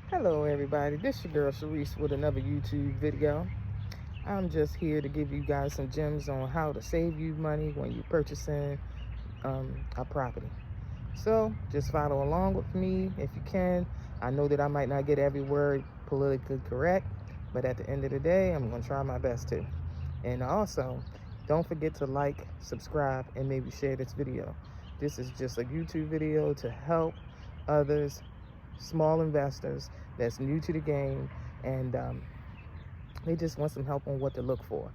Hello everybody, this your girl Sharice with another YouTube video. I'm just here to give you guys some gems on how to save you money when you're purchasing a property. So just follow along with me if you can. I know that I might not get every word politically correct, but at the end of the day, I'm going to try my best to. And also, don't forget to like, subscribe, and maybe share this video. This is just a YouTube video to help others, small investors that's new to the game, and they just want some help on what to look for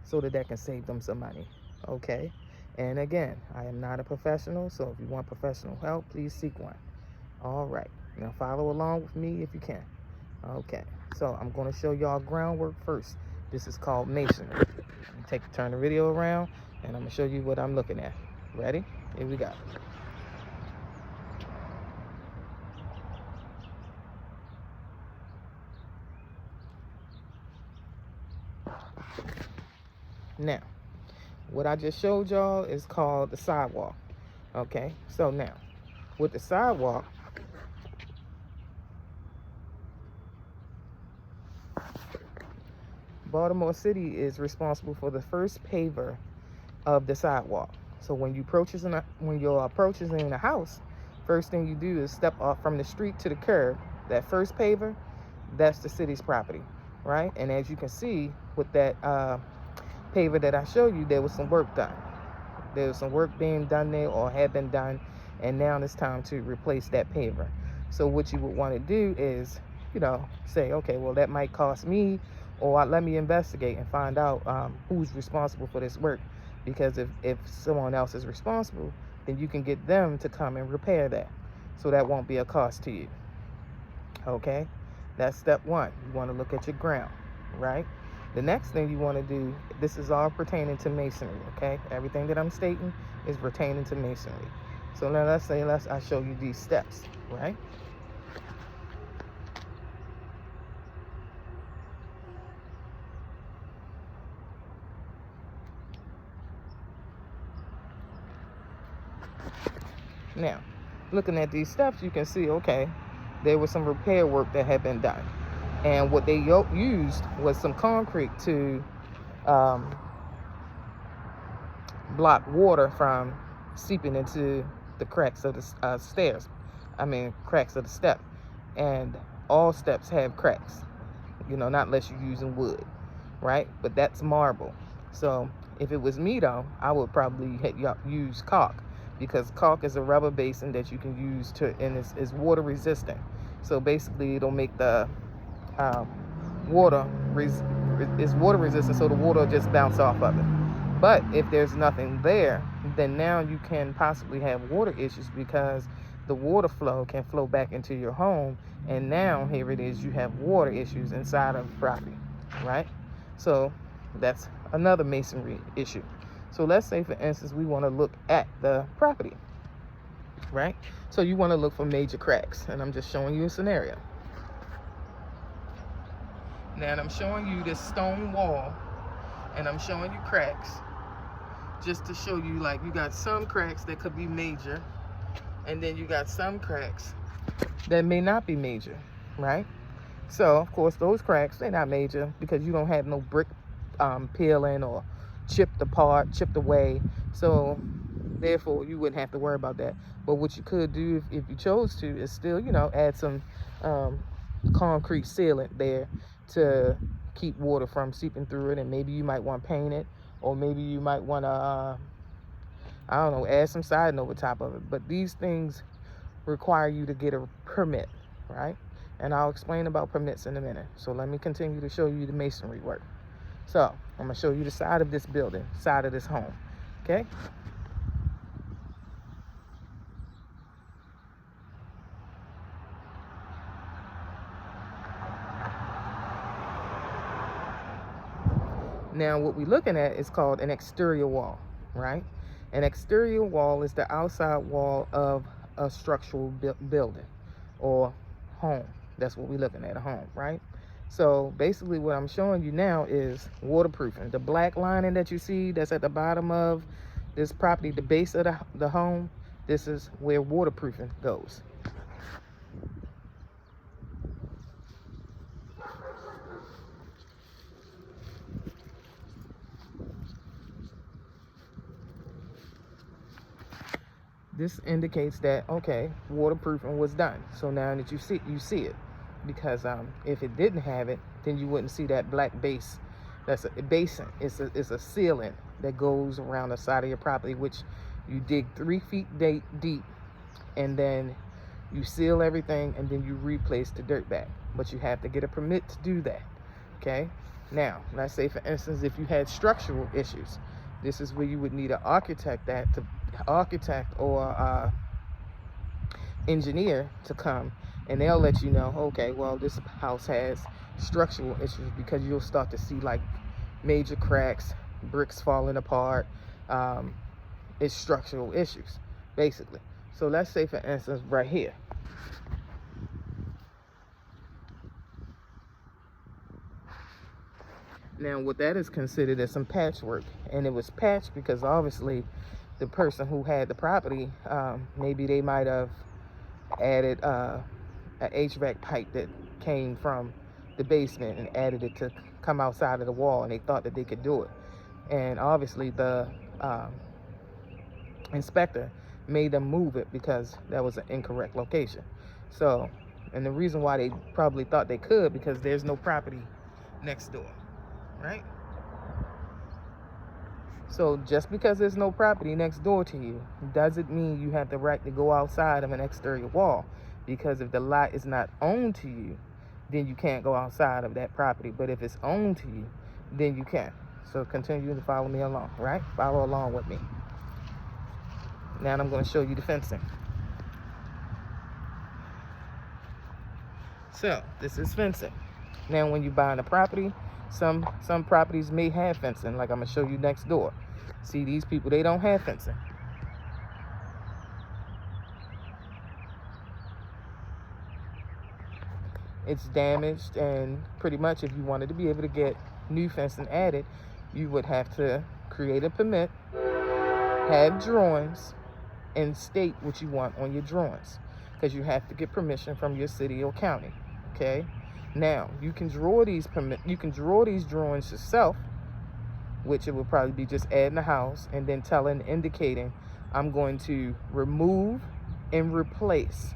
so that can save them some money. Okay? And again, I am not a professional, so if you want professional help, please seek one. All right. Now follow along with me if you can. Okay. So I'm going to show y'all groundwork first. This is called masonry. Turn the video around, and I'm going to show you what I'm looking at. Ready? Here we go. Now, what I just showed y'all is called the sidewalk. Okay, so now, with the sidewalk, Baltimore City is responsible for the first paver of the sidewalk. So when you're approaching a house, first thing you do is step off from the street to the curb. That first paver, that's the city's property, right? And as you can see with that paver that I showed you, there was some work done. There was some work being done there, or had been done, and now it's time to replace that paver. So what you would want to do is, say, okay, well, that might cost me, or let me investigate and find out who's responsible for this work. Because if someone else is responsible, then you can get them to come and repair that. So that won't be a cost to you. Okay? That's step one. You want to look at your ground, right? The next thing you want to do, this is all pertaining to masonry, okay? Everything that I'm stating is pertaining to masonry. So now I show you these steps, right? Now, looking at these steps, you can see, okay, there was some repair work that had been done. And what they used was some concrete to block water from seeping into the cracks of the stairs. Cracks of the step. And all steps have cracks, not unless you're using wood, right? But that's marble. So if it was me, though, I would probably use caulk, because caulk is a rubber basin that you can use and it's water resistant. So basically, it'll make the water resistant, so the water will just bounce off of it. But if there's nothing there, then now you can possibly have water issues, because the water flow can flow back into your home, and now here it is, you have water issues inside of the property, right? So that's another masonry issue. So let's say, for instance, we want to look at the property, right? So you want to look for major cracks, and I'm just showing you a scenario. Now I'm showing you this stone wall, and I'm showing you cracks, just to show you, like, you got some cracks that could be major, and then you got some cracks that may not be major, right? So of course those cracks, they're not major because you don't have no brick peeling or chipped away, so therefore you wouldn't have to worry about that. But what you could do, if you chose to, is still, add some concrete sealant there to keep water from seeping through it. And maybe you might want to paint it, or maybe you might want to add some siding over top of it. But these things require you to get a permit, right? And I'll explain about permits in a minute. So let me continue to show you the masonry work. So I'm going to show you the side of this building, side of this home, okay? Now what we're looking at is called an exterior wall, right? An exterior wall is the outside wall of a structural building or home. That's what we're looking at, a home, right? So basically what I'm showing you now is waterproofing. The black lining that you see that's at the bottom of this property, the base of the home, this is where waterproofing goes. this indicates that, okay, waterproofing was done. So now that you see it, because if it didn't have it, then you wouldn't see that black base. That's a basin. It's a sealant that goes around the side of your property, which you dig 3 feet deep, and then you seal everything, and then you replace the dirt back. But you have to get a permit to do that. Okay. Now, let's say, for instance, if you had structural issues, this is where you would need an architect or engineer to come, and they'll let you know, okay, well, this house has structural issues, because you'll start to see like major cracks, bricks falling apart. It's structural issues, basically. So let's say, for instance, right here. Now, what that is considered as some patchwork, and it was patched because obviously the person who had the property, maybe they might have added an HVAC pipe that came from the basement and added it to come outside of the wall, and they thought that they could do it. And obviously the inspector made them move it because that was an incorrect location. So, and the reason why they probably thought they could, because there's no property next door, right? So just because there's no property next door to you doesn't mean you have the right to go outside of an exterior wall, because if the lot is not owned to you, then you can't go outside of that property. But if it's owned to you, then you can. So continue to follow me along, right? Follow along with me. Now I'm going to show you the fencing. So this is fencing. Now when you buy a property, some properties may have fencing, like I'm going to show you next door. See, these people, they don't have fencing. It's damaged, and pretty much if you wanted to be able to get new fencing added, you would have to create a permit, have drawings, and state what you want on your drawings, because you have to get permission from your city or county. Okay. Now you can draw these drawings yourself, which it would probably be just adding a house and then indicating, I'm going to remove and replace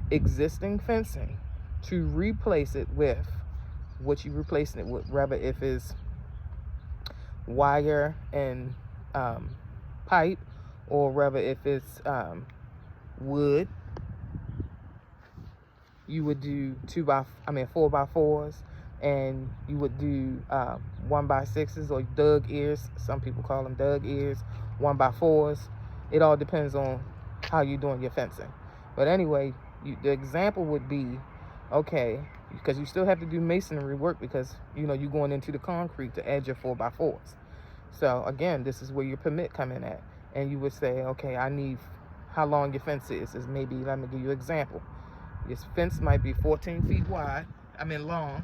existing fencing to replace it with what you're replacing it with, rather if it's wire and pipe, or rather if it's wood. You would do 4x4s, and you would do 1x6s, or dug ears. Some people call them dug ears, 1x4s. It all depends on how you're doing your fencing. But anyway, the example would be, okay, because you still have to do masonry work, because you're going into the concrete to add your 4x4s. So again, this is where your permit come in at, and you would say, okay, I need how long your fence is maybe, let me give you an example. This fence might be 14 feet wide, long,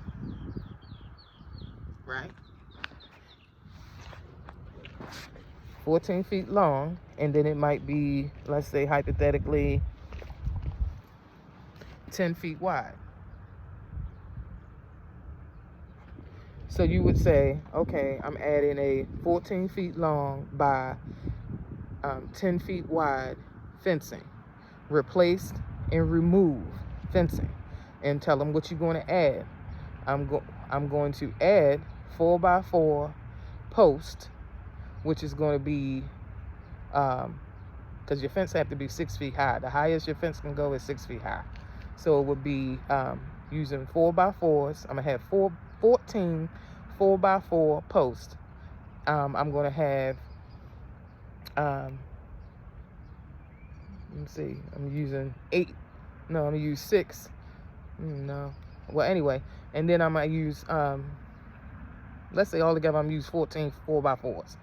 right? 14 feet long, and then it might be, let's say hypothetically, 10 feet wide. So you would say, okay, I'm adding a 14 feet long by 10 feet wide fencing, replaced and remove fencing, and tell them what you're going to add. I'm going to add 4x4 post, which is going to be because your fence have to be 6 feet high. The highest your fence can go is 6 feet high. So it would be using 4x4s. I'm gonna have 14 4x4 posts. I'm gonna have let's see, I'm using 8. No, I'm gonna use 6. No. Well, anyway, and then I'm gonna use let's say altogether I'm gonna use 14 4x4s.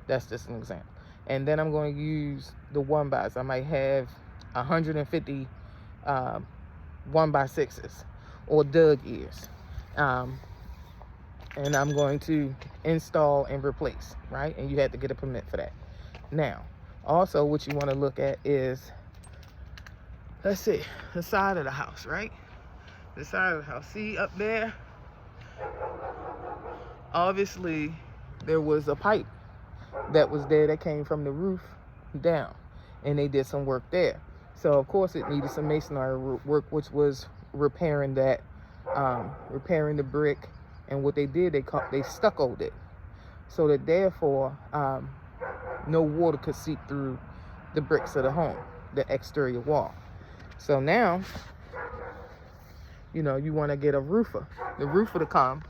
That's just an example. And then I'm going to use the 1x. I might have 150 1x6s or dug ears. And I'm going to install and replace, right? And you have to get a permit for that. Now, also what you want to look at is, let's see, the side of the house, right? The side of the house. See up there? Obviously, there was a pipe that was there that came from the roof down, and they did some work there. So of course it needed some masonry work, which was repairing that, repairing the brick. And what they did, they stuccoed it, so that therefore no water could seep through the bricks of the home, the exterior wall. So now, you know, you want to get the roofer to come,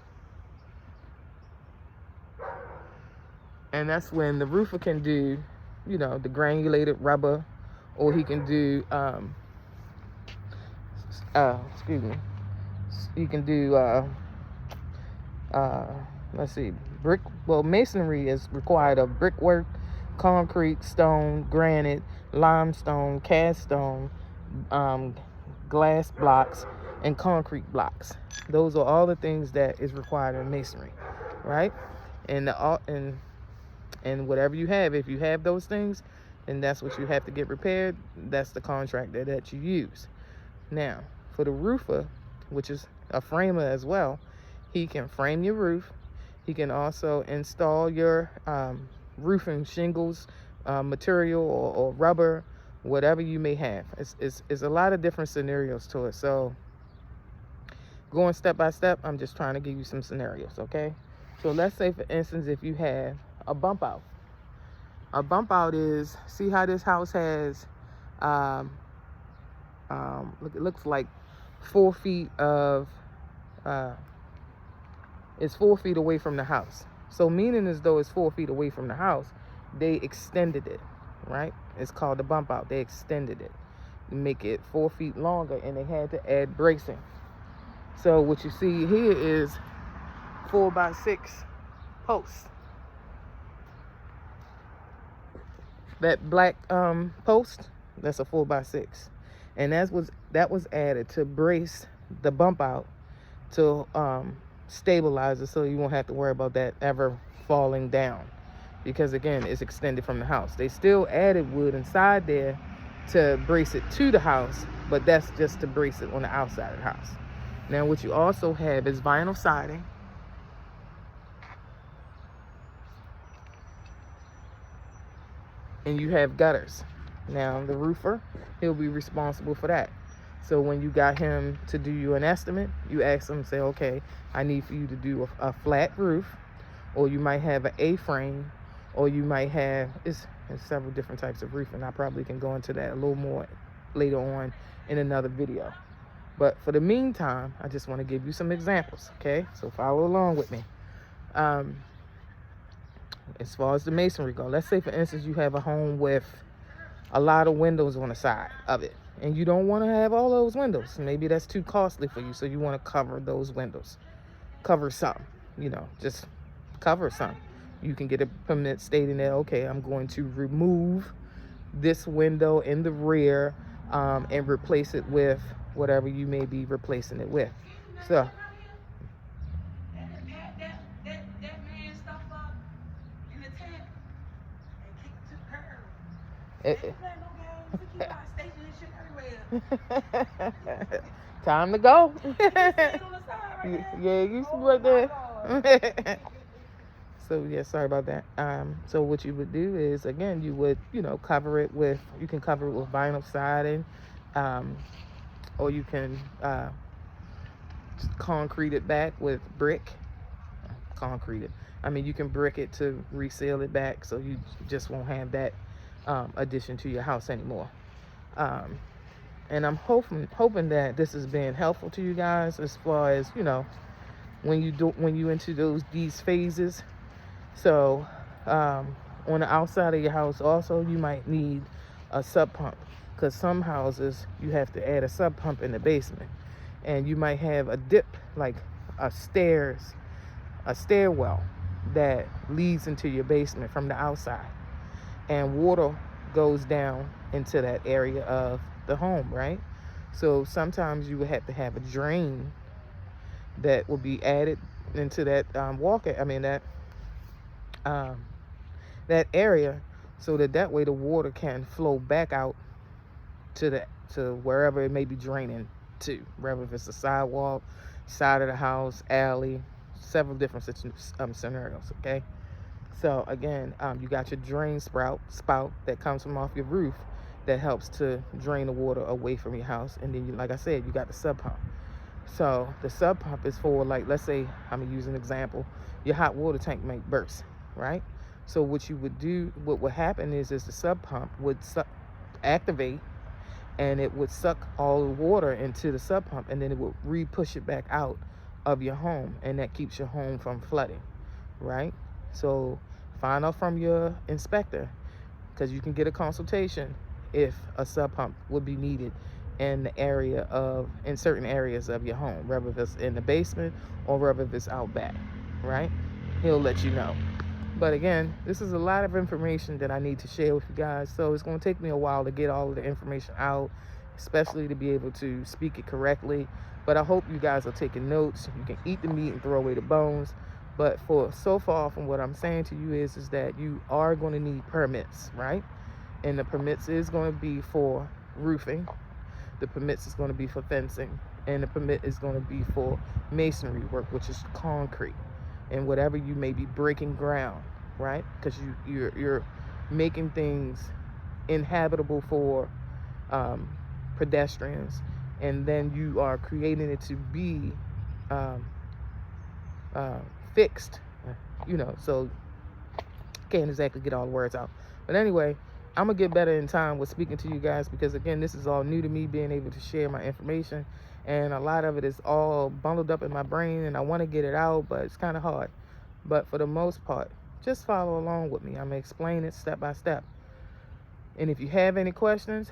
and that's when the roofer can do, you know, the granulated rubber, or he can do excuse me, you can do let's see, brick. Well, masonry is required of brickwork, concrete, stone, granite, limestone, cast stone, glass blocks, and concrete blocks. Those are all the things that is required in masonry, right? And and whatever you have, if you have those things, then that's what you have to get repaired. That's the contractor that you use. Now, for the roofer, which is a framer as well, he can frame your roof. He can also install your roofing shingles, material, or rubber, whatever you may have. It's a lot of different scenarios to it. So going step by step, I'm just trying to give you some scenarios, okay? So let's say, for instance, if you have a bump out. A bump out is, see how this house has, it looks like 4 feet of, it's 4 feet away from the house. So meaning as though it's 4 feet away from the house, they extended it, right? It's called the bump out. They extended it to make it 4 feet longer, and they had to add bracing. So what you see here is 4x6 posts. That black post, that's a 4x6, and that was added to brace the bump out, to stabilize it, so you won't have to worry about that ever falling down, because again, it's extended from the house. They still added wood inside there to brace it to the house, but that's just to brace it on the outside of the house. Now what you also have is vinyl siding, and you have gutters. Now the roofer, he'll be responsible for that. So when you got him to do you an estimate, you ask him, say, okay, I need for you to do a flat roof, or you might have an A-frame, or you might have, it's several different types of roofing. I probably can go into that a little more later on in another video. But for the meantime, I just want to give you some examples, okay? So follow along with me. As far as the masonry go, let's say, for instance, you have a home with a lot of windows on the side of it, and you don't want to have all those windows. Maybe that's too costly for you, so you want to cover those windows. Cover some, you know, just cover some. You can get a permit stating that, okay, I'm going to remove this window in the rear and replace it with whatever you may be replacing it with. So time to go. Yeah, you see right there. So yeah, sorry about that. So what you would do is, again, you would, you know, cover it with, you can cover it with vinyl siding, or you can concrete it back with brick. Concrete it. I mean, you can brick it to reseal it back, so you just won't have that addition to your house anymore. And I'm hoping that this has been helpful to you guys, as far as, you know, when you into these phases. So on the outside of your house also, you might need a sub pump, because some houses you have to add a sub pump in the basement, and you might have a dip, like a stairwell that leads into your basement from the outside, and water goes down into that area of the home, right? So sometimes you would have to have a drain that will be added into that that area, so that way the water can flow back out to wherever it may be draining to, whether if it's the sidewalk, side of the house, alley, several different scenarios, okay? So again, you got your drain spout that comes from off your roof that helps to drain the water away from your house. And then, like I said, you got the sub pump. So the sub pump is for, like, let's say, I'm gonna use an example. Your hot water tank might burst, right? So what you would do, what would happen is the sub pump would activate, and it would suck all the water into the sub pump, and then it would re-push it back out of your home, and that keeps your home from flooding, right? So find out from your inspector, because you can get a consultation if a sub pump would be needed in certain areas of your home, whether it's in the basement or whether it's out back, right? He'll let you know. But again, this is a lot of information that I need to share with you guys, so it's going to take me a while to get all of the information out, especially to be able to speak it correctly. But I hope you guys are taking notes. You can eat the meat and throw away the bones. But so far from what I'm saying to you is that you are going to need permits, right? And the permits is going to be for roofing. The permits is going to be for fencing. And the permit is going to be for masonry work, which is concrete. And whatever you may be breaking ground, right? Because you're making things inhabitable for pedestrians. And then you are creating it to be fixed, so can't exactly get all the words out. But anyway, I'm gonna get better in time with speaking to you guys, because again, this is all new to me, being able to share my information, and a lot of it is all bundled up in my brain, and I want to get it out, but it's kind of hard. But for the most part, just follow along with me. I'm gonna explain it step by step. And if you have any questions,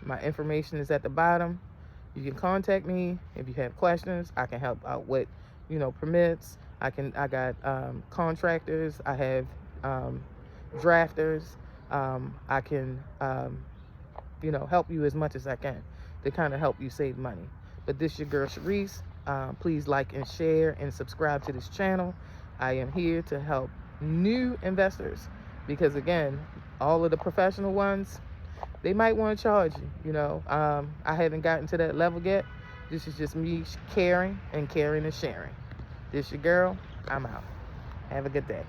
my information is at the bottom. You can contact me if you have questions. I can help out with, permits. I got contractors. I have drafters. I can, help you as much as I can to kind of help you save money. But this is your girl, Sharice. Please like and share and subscribe to this channel. I am here to help new investors, because again, all of the professional ones, they might want to charge you. I haven't gotten to that level yet. This is just me caring, and sharing. This your girl. I'm out. Have a good day.